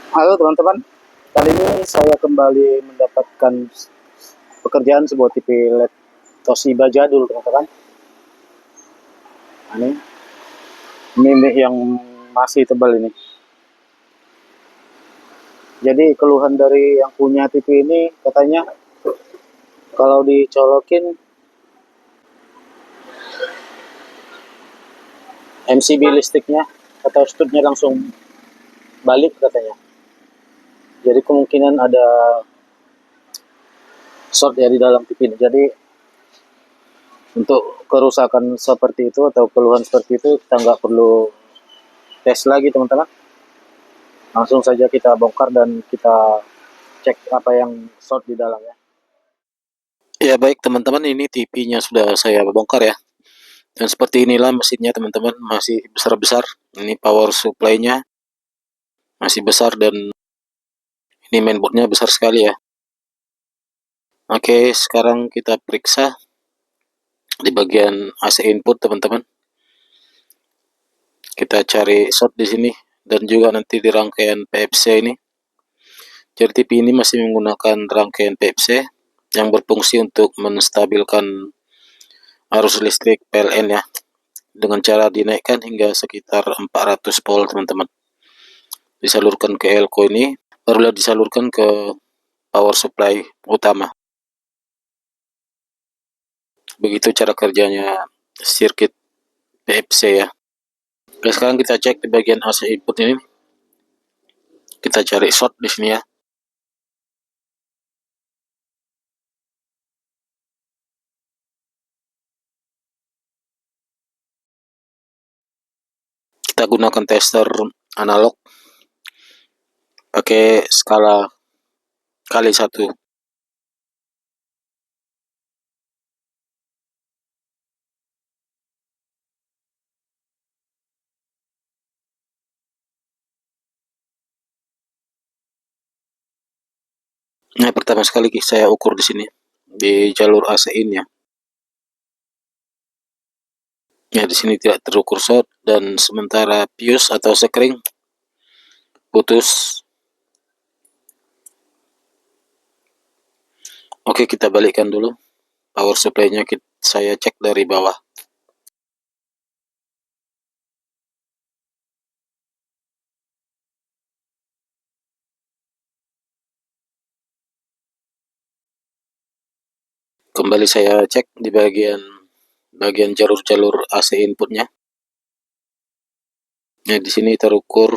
Halo teman-teman, kali ini saya kembali mendapatkan pekerjaan sebuah TV LED Toshiba jadul teman-teman. Nah, ini yang masih tebal ini. Jadi keluhan dari yang punya TV ini katanya kalau dicolokin MCB listriknya atau studnya langsung balik katanya. Jadi kemungkinan ada short ya di dalam TV ini. Jadi untuk kerusakan seperti itu atau keluhan seperti itu kita nggak perlu tes lagi teman-teman. Langsung saja kita bongkar dan kita cek apa yang short di dalamnya. Ya baik teman-teman, ini TV-nya sudah saya bongkar ya. Dan seperti inilah mesinnya teman-teman, masih besar-besar. Ini power supply-nya masih besar dan ini mainboard-nya besar sekali ya. Oke, sekarang kita periksa di bagian AC input teman-teman. Kita cari short di sini dan juga nanti di rangkaian PFC ini. Jadi TV ini masih menggunakan rangkaian PFC yang berfungsi untuk menstabilkan arus listrik PLN ya, dengan cara dinaikkan hingga sekitar 400 volt teman-teman. Disalurkan ke elko ini, barulah disalurkan ke power supply utama. Begitu cara kerjanya sirkuit PFC ya. Oke, sekarang kita cek di bagian AC input ini. Kita cari short di sini ya. Kita gunakan tester analog pakai skala kali 1. Nah, pertama sekali saya ukur di sini di jalur AC in ya. Ya, di sini tidak terukur short dan sementara fuse atau sekring putus. Oke, kita balikkan dulu. Power supply-nya saya cek dari bawah. Kembali saya cek di bagian jalur-jalur AC inputnya. Nah, di sini terukur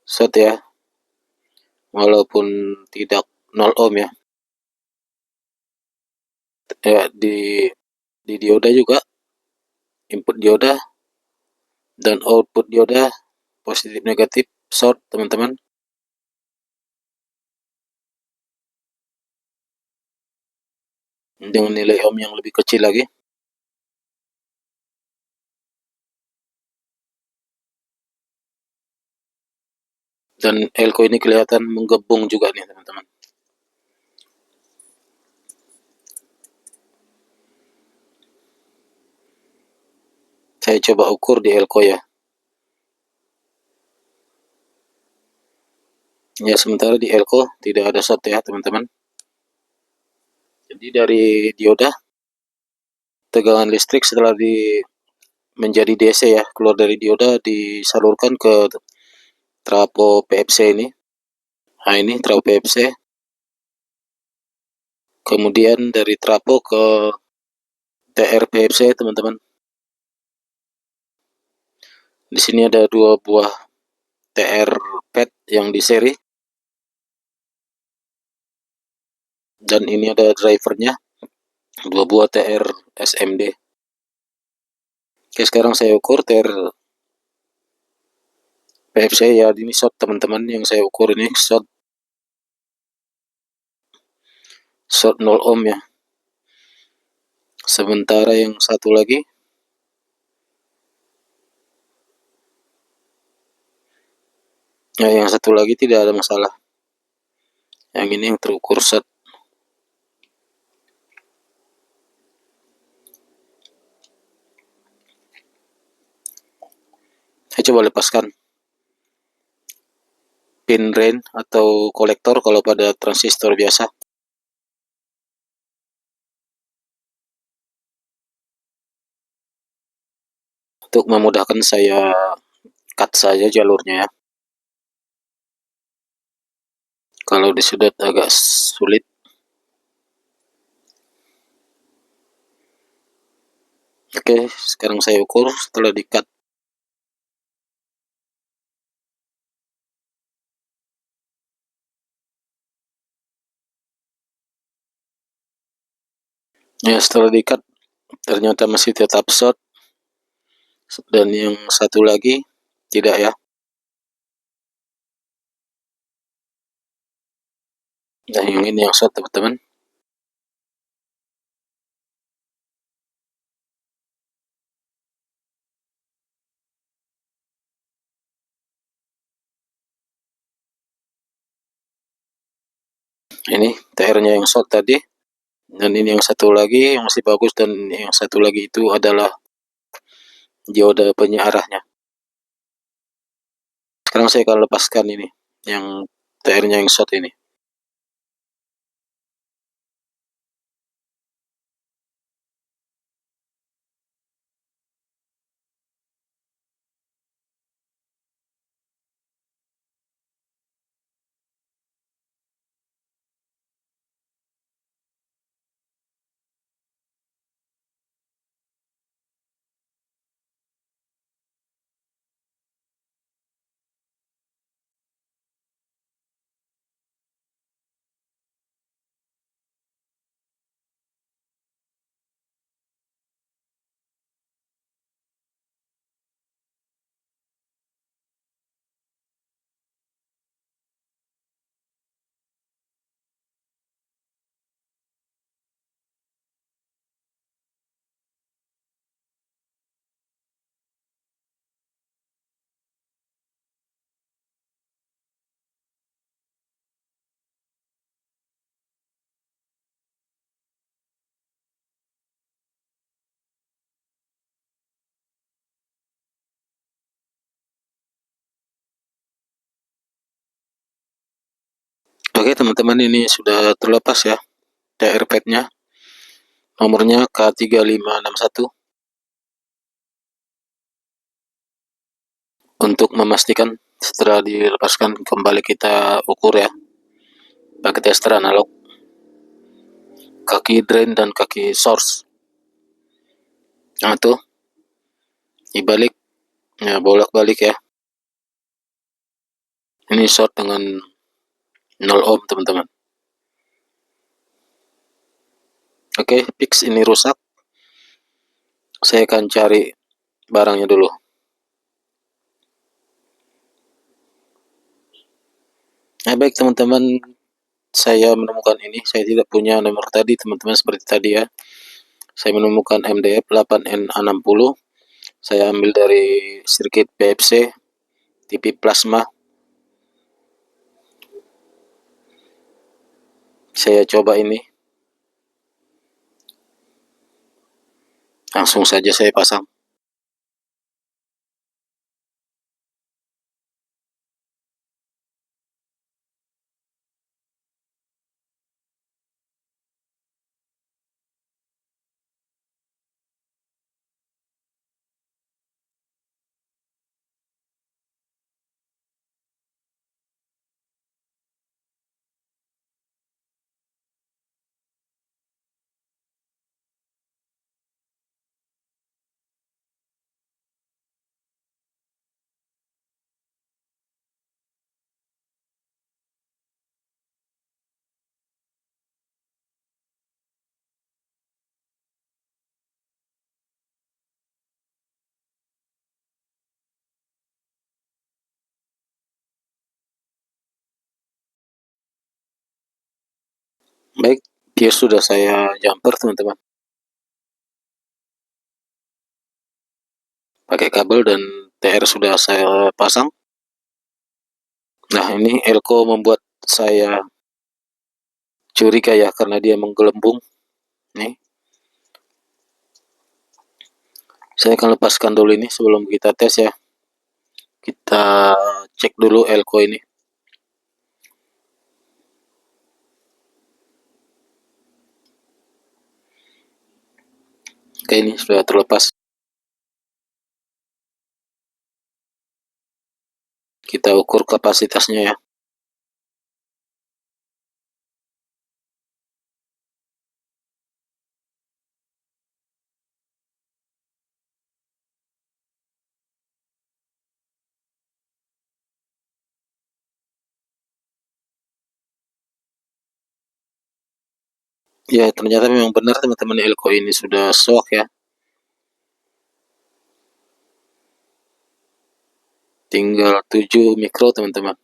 short ya, walaupun tidak 0 ohm ya. Di dioda juga, input dioda dan output dioda positif negatif short teman-teman. Dengan nilai ohm yang lebih kecil lagi. Dan elko ini kelihatan menggebung juga nih teman-teman. Saya coba ukur di elko ya. Ya, sementara di elko tidak ada short ya teman-teman. Jadi dari dioda, tegangan listrik setelah menjadi DC ya, keluar dari dioda disalurkan ke trafo PFC ini. Nah, ini trafo PFC. Kemudian dari trafo ke TR PFC teman-teman. Di sini ada 2 buah TR pad yang di seri. Dan ini ada drivernya, 2 buah TR SMD. Oke, sekarang saya ukur TR PFC ya, ini short teman-teman, yang saya ukur ini short 0 ohm ya. Sementara yang satu lagi yang satu lagi tidak ada masalah. Yang ini yang terukur short. Saya coba lepaskan. pin drain atau kolektor kalau pada transistor biasa. Untuk memudahkan saya cut saja jalurnya ya. Kalau disudut agak sulit. Oke, sekarang saya ukur setelah di cut. Ya, setelah di cut ternyata masih tetap short. Dan yang satu lagi tidak ya. Nah, yang ini yang short teman-teman. Ini TR-nya yang short tadi. Dan ini yang satu lagi yang masih bagus, dan yang satu lagi itu adalah dioda penyiarahnya. Sekarang saya akan lepaskan ini yang TR-nya yang short ini. Oke teman-teman, ini sudah terlepas ya TR pad-nya. Nomornya K3561. Untuk memastikan setelah dilepaskan, kembali kita ukur ya pakai tester analog, kaki drain dan kaki source. Nah tuh dibalik ya, bolak-balik ya. Ini short dengan 0 ohm teman-teman. Oke, fix ini rusak. Saya akan cari barangnya dulu. Nah baik teman-teman, saya menemukan ini. Saya tidak punya nomor tadi teman-teman, seperti tadi ya. Saya menemukan MDF 8N60. Saya ambil dari sirkuit PFC TV plasma. Saya coba ini. Langsung saja saya pasang. Baik, gear sudah saya jumper teman-teman. Pakai kabel dan TR sudah saya pasang. Nah ini elko membuat saya curiga ya, karena dia menggelembung. Nih, saya akan lepaskan dulu ini sebelum kita tes ya. Kita cek dulu elko ini. Oke, ini sudah terlepas. Kita ukur kapasitasnya ya. Ya, ternyata memang benar teman-teman, elko ini sudah shock ya. Tinggal 7 mikro teman-teman.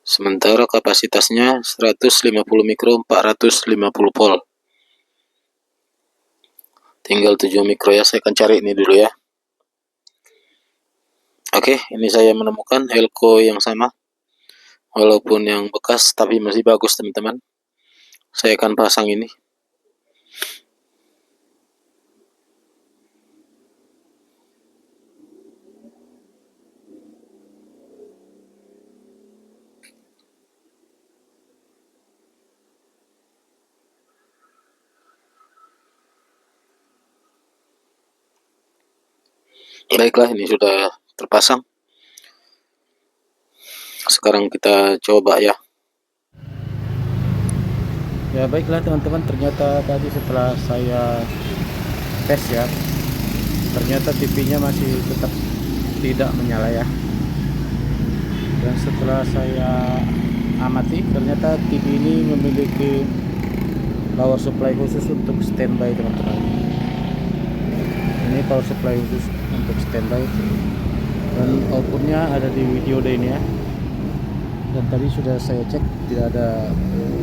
Sementara kapasitasnya 150 mikro 450 volt. Tinggal 7 mikro ya, saya akan cari ini dulu ya. Oke, ini saya menemukan elko yang sama. Walaupun yang bekas tapi masih bagus teman-teman. Saya akan pasang ini. Baiklah, ini sudah terpasang. Sekarang kita coba ya. Ya baiklah teman-teman, ternyata tadi setelah saya tes ya, ternyata TV-nya masih tetap tidak menyala ya. Dan setelah saya amati, ternyata TV ini memiliki power supply khusus untuk standby teman-teman. Ini power supply khusus untuk standby, dan outputnya ada di video ini ya. Dan tadi sudah saya cek, tidak ada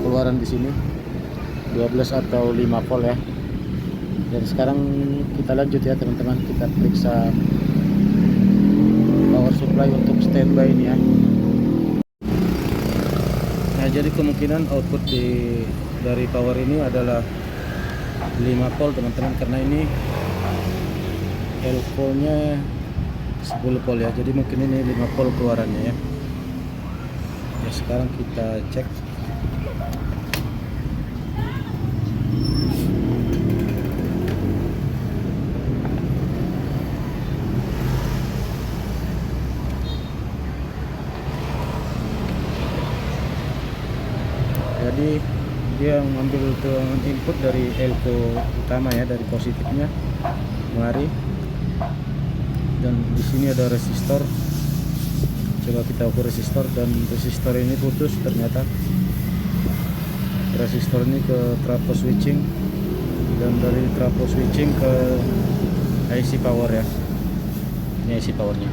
keluaran di sini 12 atau 5 volt ya. Dan sekarang kita lanjut ya teman-teman, kita periksa power supply untuk standby ini ya. Nah, jadi kemungkinan output dari power ini adalah 5 volt teman-teman, karena ini elko nya 10 volt ya, jadi mungkin ini 5 volt keluarannya ya. Ya, sekarang kita cek. Jadi dia mengambil tegangan input dari elko utama ya, dari positifnya mari. Dan di sini ada resistor. Coba kita ukur resistor, dan resistor ini putus ternyata. Resistor ini ke trafo switching, dan dari trafo switching ke IC power ya. Ini IC powernya.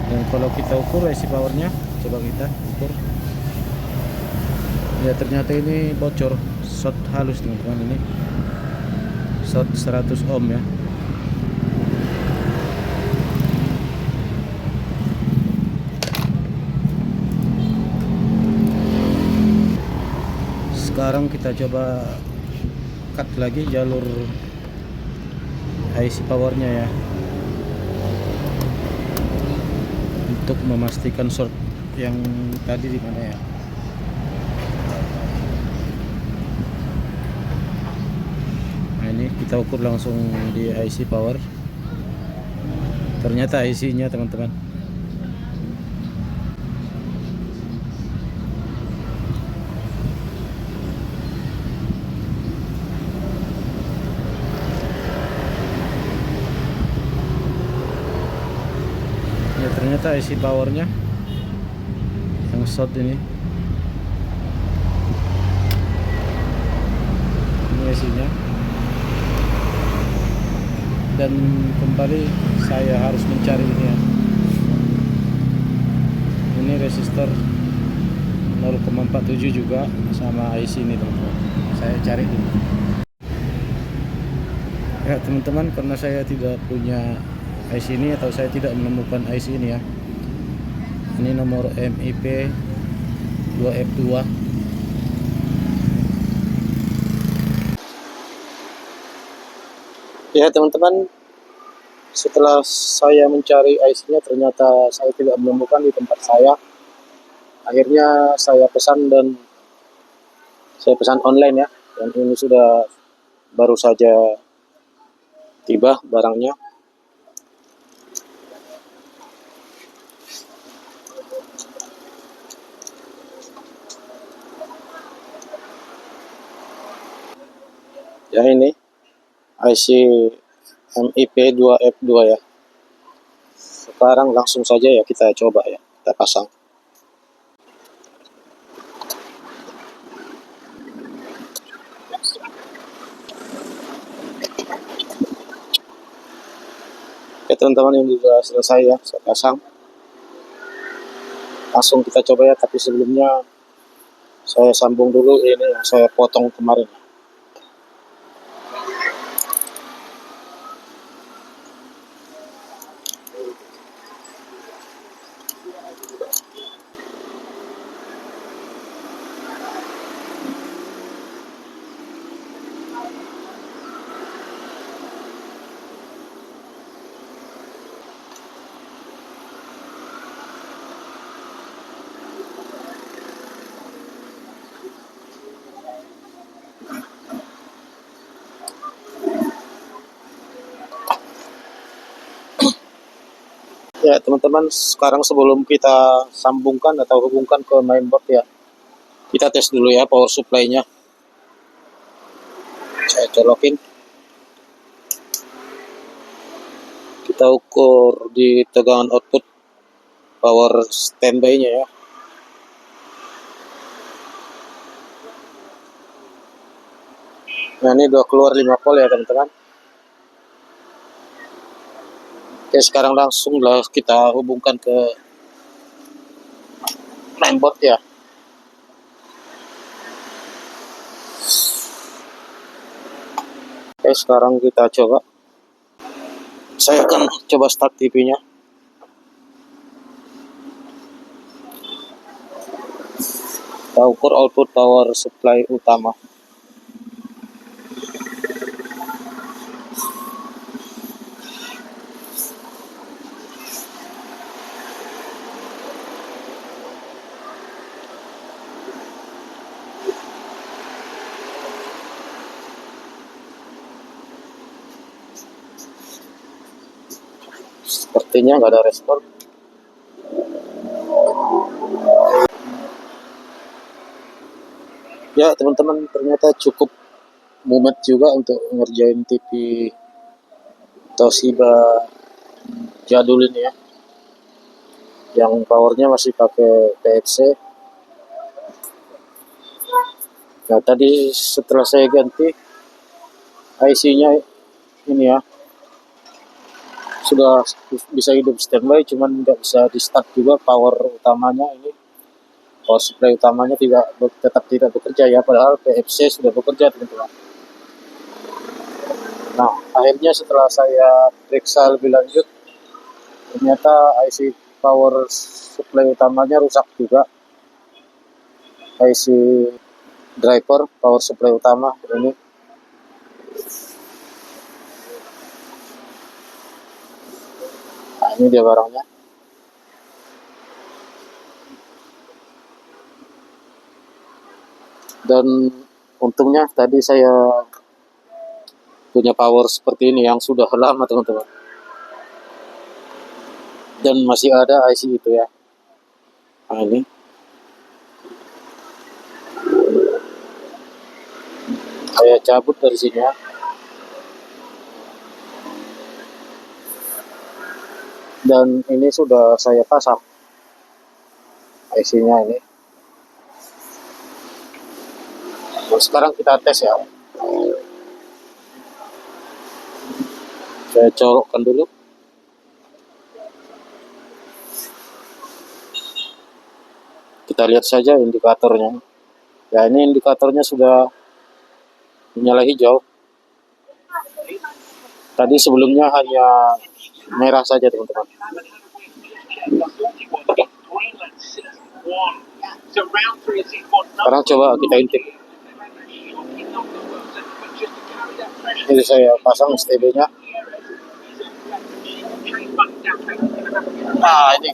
Dan kalau kita ukur IC powernya, coba kita ukur. Ya, ternyata ini bocor, short halus teman-teman, ini short 100 ohm ya. Sekarang kita coba cut lagi jalur IC powernya ya, untuk memastikan short yang tadi di mana ya. Nah, ini kita ukur langsung di IC power. Ternyata IC nya teman-teman. Ya, ternyata IC powernya yang short ini. Ini IC nya. Dan kembali saya harus mencari ini ya. Ini resistor 0,47 juga sama IC ini teman-teman. Saya cari dulu. Ya teman-teman, karena saya tidak punya IC ini, atau saya tidak menemukan IC ini ya. Ini nomor MIP 2F2. Ya teman-teman, setelah saya mencari IC-nya, ternyata saya tidak menemukan di tempat saya. Akhirnya saya pesan dan Saya pesan online ya, dan ini sudah baru saja tiba barangnya. Ya ini IC MIP2F2 ya. Sekarang langsung saja ya kita coba ya, kita pasang. Oke teman-teman, ini sudah selesai ya, saya pasang. Langsung kita coba ya, tapi sebelumnya saya sambung dulu ini yang saya potong kemarin. Ya teman-teman, sekarang sebelum kita sambungkan atau hubungkan ke mainboard ya, kita tes dulu ya power supply-nya. Saya colokin. Kita ukur di tegangan output power standby-nya ya. Nah ini udah keluar 5 volt ya teman-teman. Oke, sekarang langsung lah kita hubungkan ke mainboard ya. Oke, sekarang kita coba. Saya akan coba start TV-nya. Kita ukur output power supply utama. Sepertinya nggak ada respon. Ya teman-teman, ternyata cukup mumet juga untuk ngerjain TV Toshiba jadul ini ya, yang powernya masih pakai PFC. Nah tadi setelah saya ganti IC-nya ini ya, sudah bisa hidup standby, cuman nggak bisa di start juga. Power utamanya ini, power supply utamanya tetap tidak bekerja ya, padahal PFC sudah bekerja teman-teman. Nah akhirnya setelah saya periksa lebih lanjut, ternyata IC power supply utamanya rusak juga. IC driver power supply utama ini. Nah ini dia barangnya. Dan untungnya tadi saya punya power seperti ini yang sudah lama teman-teman, dan masih ada IC itu ya. Nah ini saya cabut dari sini ya. Dan ini sudah saya pasang IC-nya ini. Nah, sekarang kita tes ya. Saya colokkan dulu. Kita lihat saja indikatornya. Ya ini indikatornya sudah menyala hijau. Tadi sebelumnya hanya merah saja teman-teman. Sekarang coba kita intip. Jadi saya pasang STB-nya. Nah ini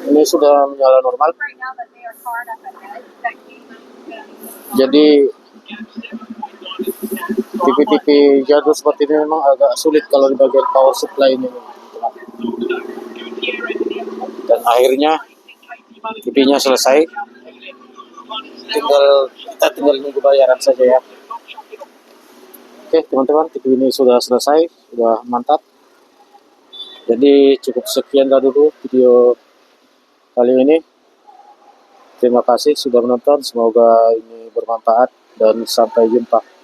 Ini sudah menyala normal. Jadi TV-TV jadul seperti ini memang agak sulit kalau di bagian power supply ini. Dan akhirnya TV-nya selesai. Kita tinggal nunggu bayaran saja ya. Oke teman-teman, TV ini sudah selesai, sudah mantap. Jadi cukup sekian dulu video kali ini. Terima kasih sudah menonton, semoga ini bermanfaat dan sampai jumpa.